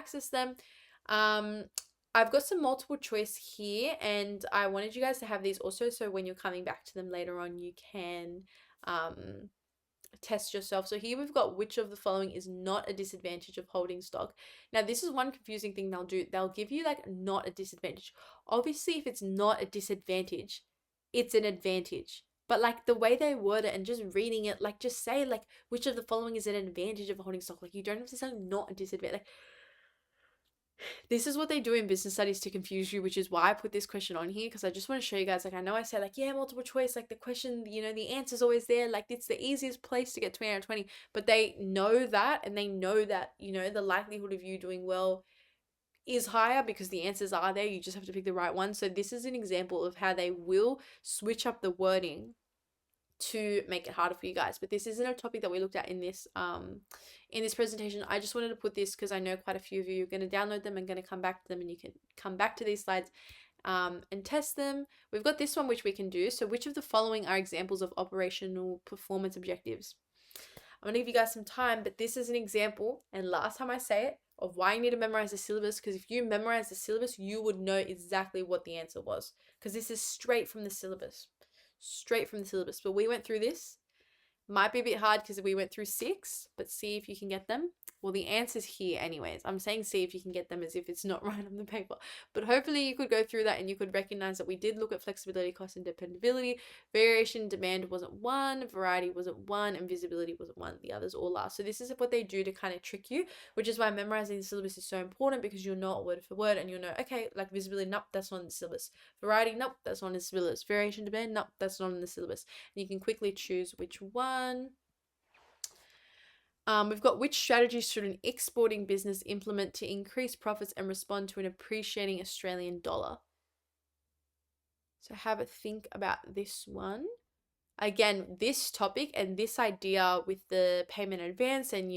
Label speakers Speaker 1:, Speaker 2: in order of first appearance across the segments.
Speaker 1: access them. I've got some multiple choice here, and I wanted you guys to have these also, so when you're coming back to them later on, you can test yourself. So here we've got which of the following is not a disadvantage of holding stock. Now this is one confusing thing they'll do. They'll give you like not a disadvantage. Obviously, if it's not a disadvantage, it's an advantage. But like the way they word it and just reading it, like just say like which of the following is an advantage of holding stock. Like you don't have to say not a disadvantage. Like this is what they do in business studies to confuse you, which is why I put this question on here, because I just want to show you guys, like I know I said like, yeah, multiple choice, like the question, the answer's always there, like it's the easiest place to get 20 out of 20, but they know that, and they know that, the likelihood of you doing well is higher because the answers are there. You just have to pick the right one. So this is an example of how they will switch up the wording to make it harder for you guys. But this isn't a topic that we looked at in this presentation. I just wanted to put this because I know quite a few of you are going to download them and going to come back to them, and you can come back to these slides and test them. We've got this one which we can do. So which of the following are examples of operational performance objectives? I'm going to give you guys some time, but this is an example, and last time I say it, of why you need to memorize the syllabus, because if you memorize the syllabus, you would know exactly what the answer was, because this is straight from the syllabus. But we went through this. Might be a bit hard because we went through 6, but see if you can get them. Well, the answer's here anyways. I'm saying see if you can get them as if it's not right on the paper. But hopefully you could go through that and you could recognize that we did look at flexibility, cost, and dependability. Variation, demand wasn't one, variety wasn't one, and visibility wasn't one. The others all are. So this is what they do to kind of trick you, which is why memorizing the syllabus is so important, because you'll know it word for word and you'll know, okay, like visibility, nope, that's not in the syllabus. Variety, nope, that's not in the syllabus. Variation, demand, nope, that's not in the syllabus. And you can quickly choose which one. We've got which strategies should an exporting business implement to increase profits and respond to an appreciating Australian dollar? So have a think about this one. Again, this topic and this idea with the payment in advance and,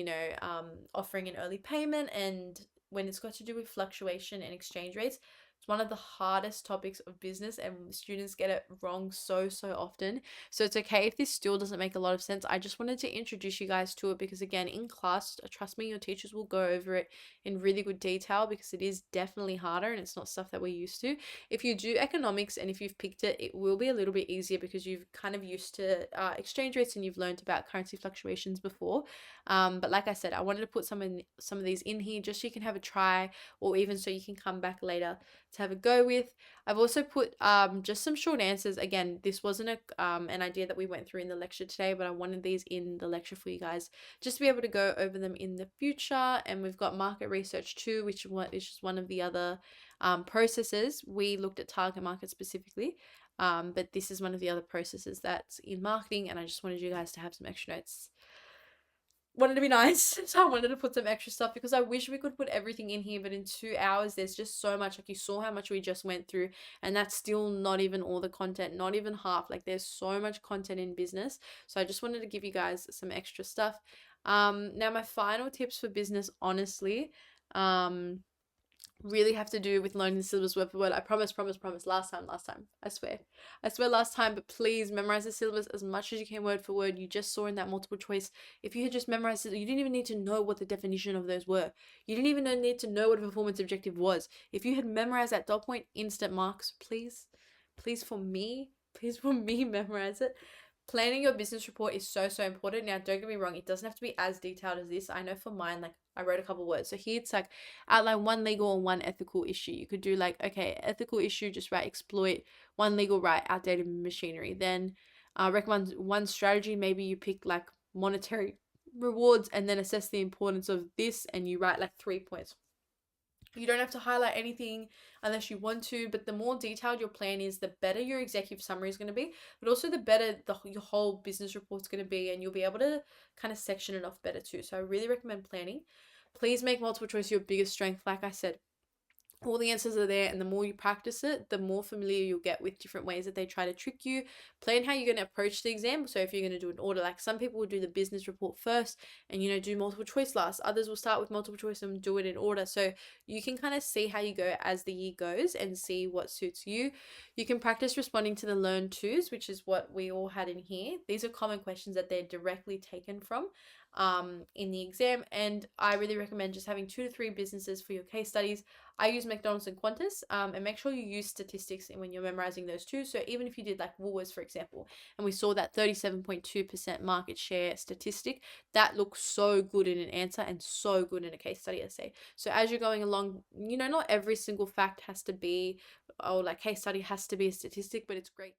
Speaker 1: offering an early payment, and when it's got to do with fluctuation and exchange rates, it's one of the hardest topics of business, and students get it wrong so often. So it's okay if this still doesn't make a lot of sense. I just wanted to introduce you guys to it because, again, in class, trust me, your teachers will go over it in really good detail, because it is definitely harder and it's not stuff that we're used to. If you do economics and if you've picked it, it will be a little bit easier because you've kind of used to exchange rates and you've learned about currency fluctuations before. But like I said, I wanted to put some of these in here just so you can have a try, or even so you can come back later to have a go with. I've also put just some short answers. Again, this wasn't an idea that we went through in the lecture today, but I wanted these in the lecture for you guys just to be able to go over them in the future. And we've got market research too, which is just one of the other processes. We looked at target market specifically, but this is one of the other processes that's in marketing, and I just wanted you guys to have some extra notes. Wanted to be nice, so I wanted to put some extra stuff because I wish we could put everything in here, but in 2 hours there's just so much. Like, you saw how much we just went through, and that's still not even all the content, not even half. Like, there's so much content in business, so I just wanted to give you guys some extra stuff. Now my final tips for business, honestly, really have to do with learning the syllabus word for word. I promise, last time, I swear last time, but please memorize the syllabus as much as you can word for word. You just saw in that multiple choice, if you had just memorized it, you didn't even need to know what the definition of those were. You didn't even need to know what a performance objective was. If you had memorized that dot point, instant marks. Please for me, memorize it. Planning your business report is so important. Now, don't get me wrong, it doesn't have to be as detailed as this. I know for mine, like, I wrote a couple words. So here it's like outline one legal and one ethical issue. You could do like, okay, ethical issue, just write exploit. One legal, right, outdated machinery. Then recommend one strategy. Maybe you pick like monetary rewards and then assess the importance of this, and you write like 3 points. You don't have to highlight anything unless you want to, but the more detailed your plan is, the better your executive summary is going to be, but also the better your whole business report is going to be, and you'll be able to kind of section it off better too. So I really recommend planning. Please make multiple choice your biggest strength. Like I said, all the answers are there, and the more you practice it, the more familiar you'll get with different ways that they try to trick you. Plan how you're going to approach the exam. So if you're going to do an order, like some people will do the business report first and do multiple choice last. Others will start with multiple choice and do it in order. So you can kind of see how you go as the year goes and see what suits you. You can practice responding to the learn tos, which is what we all had in here. These are common questions that they're directly taken from. in the exam. And I really recommend just having 2 to 3 businesses for your case studies. I use McDonald's and Qantas, and make sure you use statistics when you're memorizing those two. So even if you did like Woolworths, for example, and we saw that 37.2% market share statistic, that looks so good in an answer and so good in a case study essay. So as you're going along, not every single fact has to be, oh, like case study has to be a statistic, but it's great.